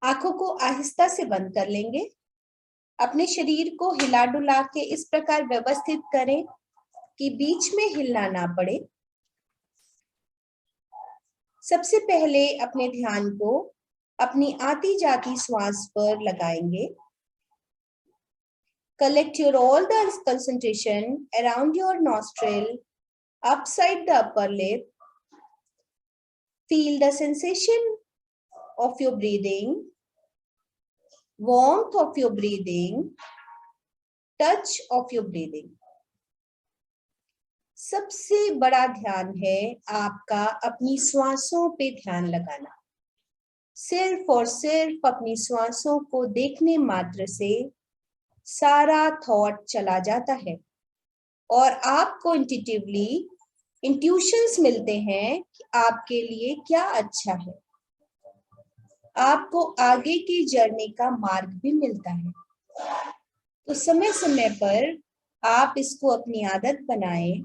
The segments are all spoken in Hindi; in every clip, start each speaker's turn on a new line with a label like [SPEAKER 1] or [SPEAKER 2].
[SPEAKER 1] आंखों को आहिस्ता से बंद कर लेंगे। अपने शरीर को हिला डुला के इस प्रकार व्यवस्थित करें कि बीच में हिलना ना पड़े। सबसे पहले अपने ध्यान को अपनी आती जाती श्वास पर लगाएंगे। Collect your all the concentration around your nostril, upside the upper lip. Feel the sensation of your breathing, warmth of your breathing, touch of your breathing. सबसे बड़ा ध्यान है आपका अपनी श्वासों पे ध्यान लगाना। सिर्फ और सिर्फ अपनी श्वासों को देखने मात्र से सारा थॉट चला जाता है और आपको इंट्यूशंस मिलते हैं कि आपके लिए क्या अच्छा है। आपको आगे की जर्नी का मार्ग भी मिलता है। तो समय समय पर आप इसको अपनी आदत बनाएं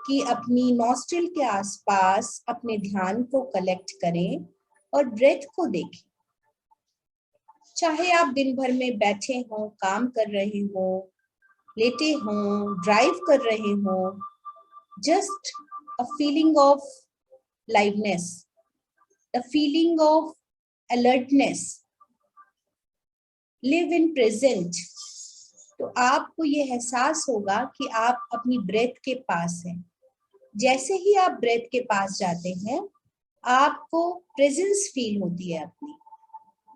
[SPEAKER 1] कि अपनी नॉस्ट्रिल के आसपास अपने ध्यान को कलेक्ट करें और ब्रेथ को देखें। चाहे आप दिन भर में बैठे हों, काम कर रहे हों, लेटे हों, ड्राइव कर रहे हों, just a feeling of liveness, the feeling of alertness, live in present। तो आपको ये एहसास होगा कि आप अपनी ब्रेथ के पास हैं। जैसे ही आप ब्रेथ के पास जाते हैं, आपको प्रेजेंस फील होती है अपनी,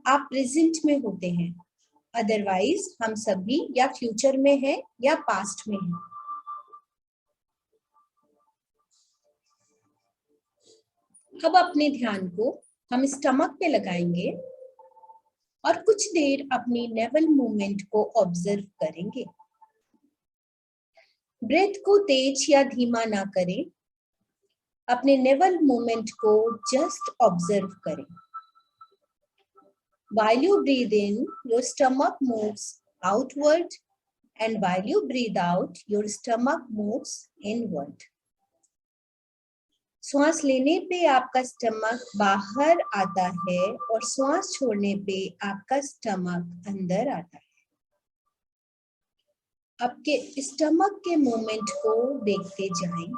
[SPEAKER 1] आप प्रेजेंट में होते हैं। अदरवाइज हम सभी या फ्यूचर में हैं या पास्ट में हैं। अब अपने ध्यान को हम स्टमक पे लगाएंगे और कुछ देर अपनी नेवल मूवमेंट को ऑब्जर्व करेंगे। ब्रेथ को तेज या धीमा ना करें, अपने नेवल मूवमेंट को जस्ट ऑब्जर्व करें। While you breathe in, your stomach moves outward, and while you breathe out, your stomach moves inward. श्वास लेने पे आपका स्टमक बाहर आता है और श्वास छोड़ने पे आपका स्टमक अंदर आता है। आपके स्टमक के मूवमेंट को देखते जाएं।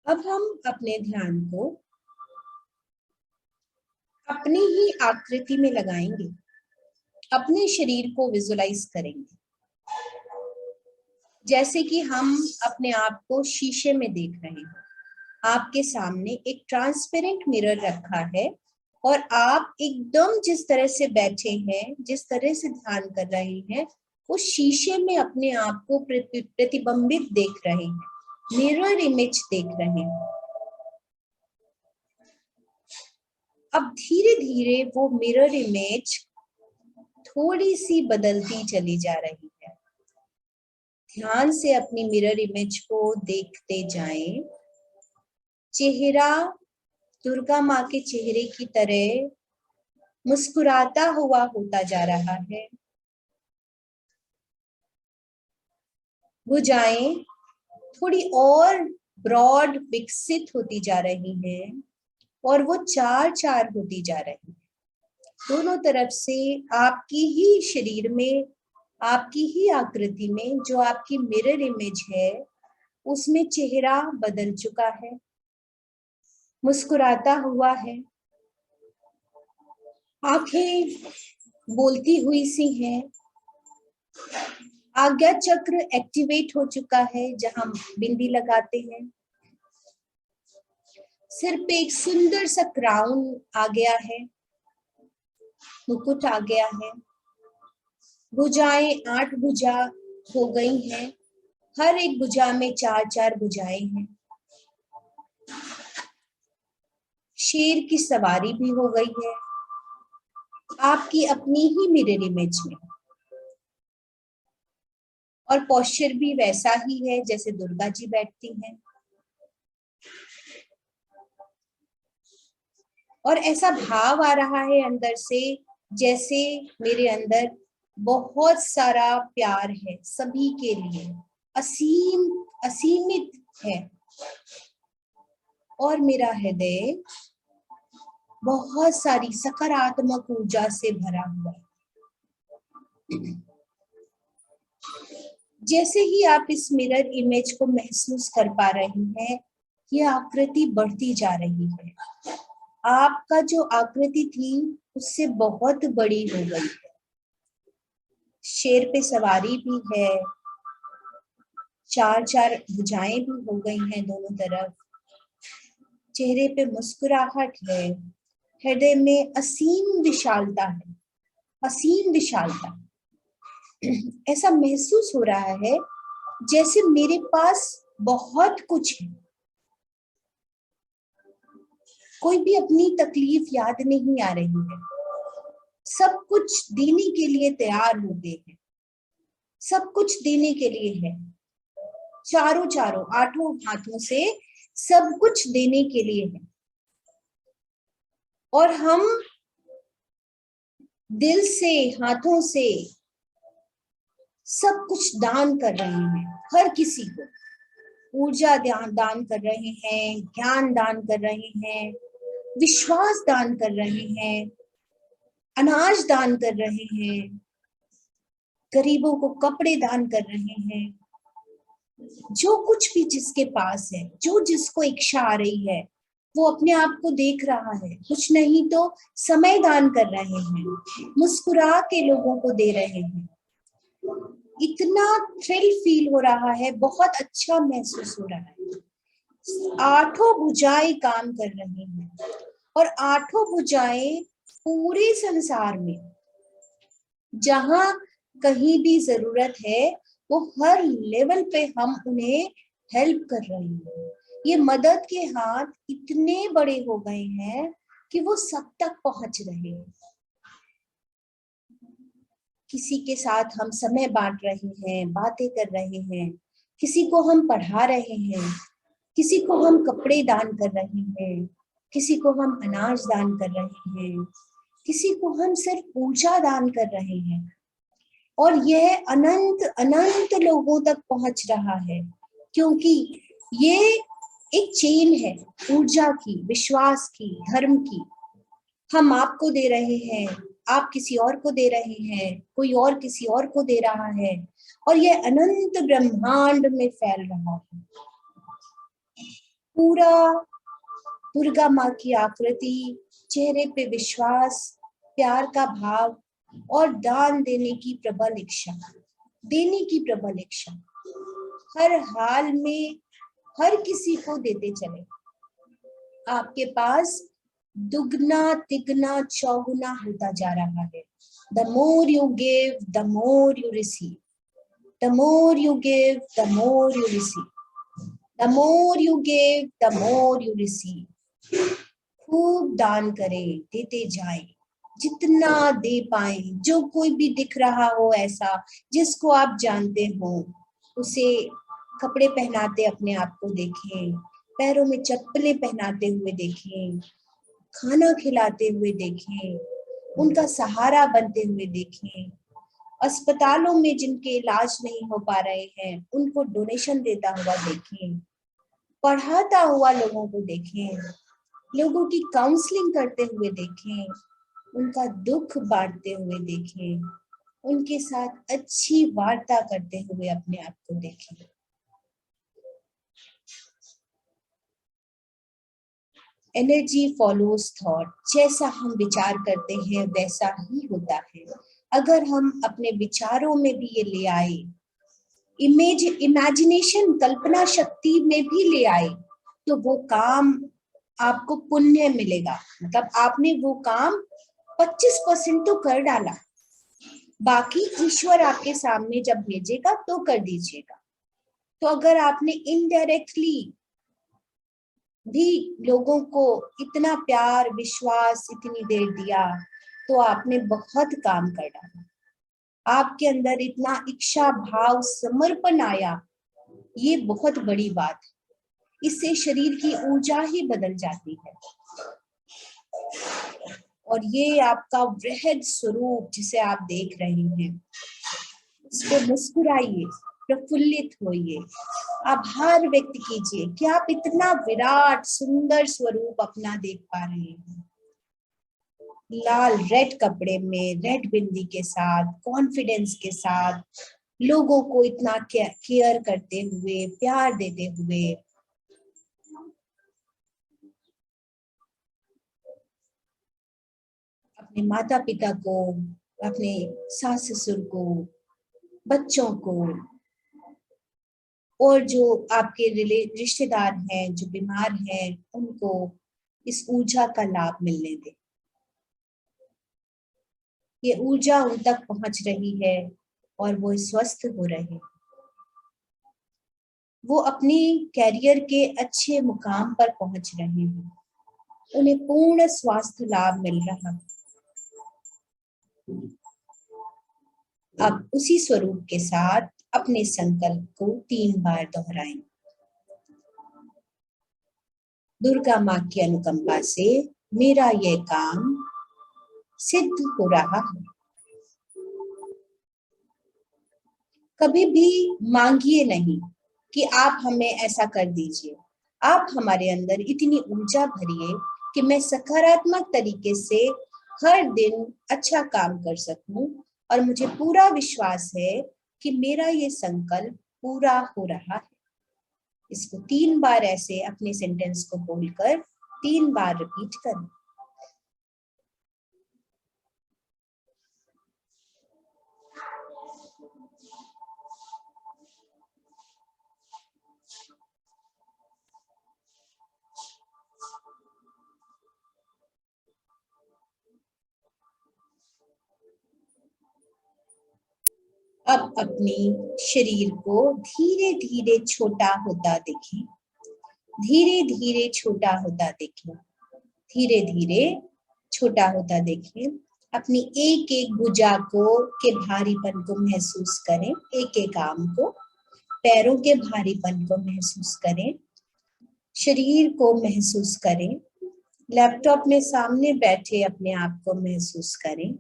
[SPEAKER 1] अब हम अपने ध्यान को अपनी ही आकृति में लगाएंगे, अपने शरीर को विजुलाइज करेंगे। जैसे कि हम अपने आप को शीशे में देख रहे हैं। आपके सामने एक ट्रांसपेरेंट मिरर रखा है और आप एकदम जिस तरह से बैठे हैं, जिस तरह से ध्यान कर रहे हैं, उस शीशे में अपने आप को प्रतिबिंबित देख रहे हैं, मिरर इमेज देख रहे हैं। अब धीरे धीरे वो मिरर इमेज थोड़ी सी बदलती चली जा रही है। ध्यान से अपनी मिरर इमेज को देखते जाएं। चेहरा दुर्गा माँ के चेहरे की तरह मुस्कुराता हुआ होता जा रहा है। भुजाएं थोड़ी और ब्रॉड विकसित होती जा रही हैं और वो चार चार होती जा रही है। दोनों तरफ से आपकी ही शरीर में, आपकी ही आकृति में जो आपकी मिरर इमेज है, उसमें चेहरा बदल चुका है, मुस्कुराता हुआ है। आंखें बोलती हुई सी हैं। आज्ञा चक्र एक्टिवेट हो चुका है, जहां बिंदी लगाते हैं। सिर पे एक सुंदर सा क्राउन आ गया है, मुकुट आ गया है। भुजाएं 8 भुजा हो गई हैं। हर एक भुजा में 4-4 भुजाएं हैं। शेर की सवारी भी हो गई है आपकी अपनी ही मिरर इमेज में, और पोस्चर भी वैसा ही है जैसे दुर्गा जी बैठती हैं। और ऐसा भाव आ रहा है अंदर से जैसे मेरे अंदर बहुत सारा प्यार है सभी के लिए, असीमित है, और मेरा हृदय बहुत सारी सकारात्मक ऊर्जा से भरा हुआ है। जैसे ही आप इस मिरर इमेज को महसूस कर पा रही हैं, यह आकृति बढ़ती जा रही है। आपका जो आकृति थी उससे बहुत बड़ी हो गई है। शेर पे सवारी भी है, चार चार भुजाएं भी हो गई हैं दोनों तरफ, चेहरे पे मुस्कुराहट है, हृदय में असीम विशालता है, असीम विशालता। ऐसा महसूस हो रहा है जैसे मेरे पास बहुत कुछ है, कोई भी अपनी तकलीफ याद नहीं आ रही है, सब कुछ देने के लिए तैयार हो गए हैं, सब कुछ देने के लिए है, चारों चारों आठों हाथों से सब कुछ देने के लिए है। और हम दिल से, हाथों से सब कुछ दान कर रहे हैं, हर किसी को ऊर्जा दान कर रहे हैं, ज्ञान दान कर रहे हैं, विश्वास दान कर रहे हैं, अनाज दान कर रहे हैं, गरीबों को कपड़े दान कर रहे हैं। जो कुछ भी जिसके पास है, जो जिसको इच्छा आ रही है, वो अपने आप को देख रहा है, कुछ नहीं तो समय दान कर रहे हैं, मुस्कुरा के लोगों को दे रहे हैं। इतना थ्रिल फील हो रहा है, बहुत अच्छा महसूस हो रहा है। आठों भुजाएं काम कर रही हैं, और आठों भुजाएं पूरे संसार में जहां कहीं भी जरूरत है, वो हर लेवल पे हम उन्हें हेल्प कर रहे हैं। ये मदद के हाथ इतने बड़े हो गए हैं कि वो सब तक पहुंच रहे हैं। किसी के साथ हम समय बांट रहे हैं, बातें कर रहे हैं, किसी को हम पढ़ा रहे हैं, किसी को हम कपड़े दान कर रहे हैं, किसी को हम अनाज दान कर रहे हैं, किसी को हम सिर्फ ऊर्जा दान कर रहे हैं, और यह अनंत अनंत लोगों तक पहुंच रहा है, क्योंकि ये एक चेन है ऊर्जा की, विश्वास की, धर्म की। हम आपको दे रहे हैं, आप किसी और को दे रहे हैं, कोई और किसी और को दे रहा है, और यह अनंत ब्रह्मांड में फैल रहा है। पूरा दुर्गा माँ की आकृति, चेहरे पे विश्वास, प्यार का भाव और दान देने की प्रबल इच्छा, देने की प्रबल इच्छा, हर हाल में हर किसी को देते चले। आपके पास दुगना तिगना चौगुना होता जा रहा है। The more you give, the more you receive. The more you give, the more you receive. The more you give, the more you receive. खूब दान करें, देते जाएं, जितना दे पाए। जो कोई भी दिख रहा हो ऐसा, जिसको आप जानते हो, उसे कपड़े पहनाते अपने आप को देखें, पैरों में चप्पलें पहनाते हुए देखें, खाना खिलाते हुए देखें, उनका सहारा बनते हुए देखें, अस्पतालों में जिनके इलाज नहीं हो पा रहे हैं उनको डोनेशन देता हुआ देखें, पढ़ाता हुआ लोगों को देखें, लोगों की काउंसलिंग करते हुए देखें, उनका दुख बांटते हुए देखें, उनके साथ अच्छी वार्ता करते हुए अपने आप को देखें। Energy follows thought. जैसा हम विचार करते हैं वैसा ही होता है। अगर हम अपने विचारों में भी ये ले आए, इमेजिनेशन, कल्पना शक्ति में भी ले आए, तो वो काम आपको पुण्य मिलेगा। मतलब आपने वो काम 25% तो कर डाला, बाकी ईश्वर आपके सामने जब भेजेगा तो कर दीजिएगा। तो अगर आपने इनडायरेक्टली भी लोगों को इतना प्यार, विश्वास इतनी देर दिया, तो आपने बहुत काम कर डाला। आपके अंदर इतना इच्छा भाव, समर्पण आया, ये बहुत बड़ी बात है। इससे शरीर की ऊर्जा ही बदल जाती है। और ये आपका वृहद स्वरूप जिसे आप देख रहे हैं, उस पर मुस्कुराइए, प्रफुल्लित होइए, आभार व्यक्त कीजिए कि आप इतना विराट सुंदर स्वरूप अपना देख पा रहे हैं। लाल रेड कपड़े में, रेड बिंदी के साथ, कॉन्फिडेंस के साथ, लोगों को इतना केयर करते हुए, प्यार देते हुए। अपने माता पिता को, अपने सास ससुर को, बच्चों को, और जो आपके रिश्तेदार हैं जो बीमार हैं, उनको इस ऊर्जा का लाभ मिलने दें। ये ऊर्जा उन तक पहुंच रही है और वो स्वस्थ हो रहे हैं। वो अपनी कैरियर के अच्छे मुकाम पर पहुंच रहे हैं, उन्हें पूर्ण स्वास्थ्य लाभ मिल रहा है। अब उसी स्वरूप के साथ अपने संकल्प को 3 बार दोहराएं। दुर्गा माँ की अनुकंपा से मेरा यह काम सिद्ध हो रहा है। कभी भी मांगिए नहीं कि आप हमें ऐसा कर दीजिए। आप हमारे अंदर इतनी ऊर्जा भरिए कि मैं सकारात्मक तरीके से हर दिन अच्छा काम कर सकूं, और मुझे पूरा विश्वास है कि मेरा ये संकल्प पूरा हो रहा है। इसको 3 बार ऐसे अपने सेंटेंस को बोलकर 3 बार रिपीट करें। अब अपनी शरीर को धीरे धीरे छोटा होता देखें, धीरे धीरे छोटा होता देखें, धीरे धीरे छोटा होता देखें। अपनी एक एक भुजा को के भारीपन को महसूस करें, एक एक आर्म को, पैरों के भारीपन को महसूस करें, शरीर को महसूस करें, लैपटॉप में सामने बैठे अपने आप को महसूस करें।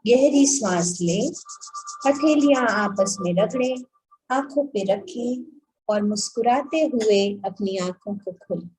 [SPEAKER 1] गहरी सांस लें, हथेलियां आपस में रगड़ें, आंखों पे रखें और मुस्कुराते हुए अपनी आंखों को खोलें।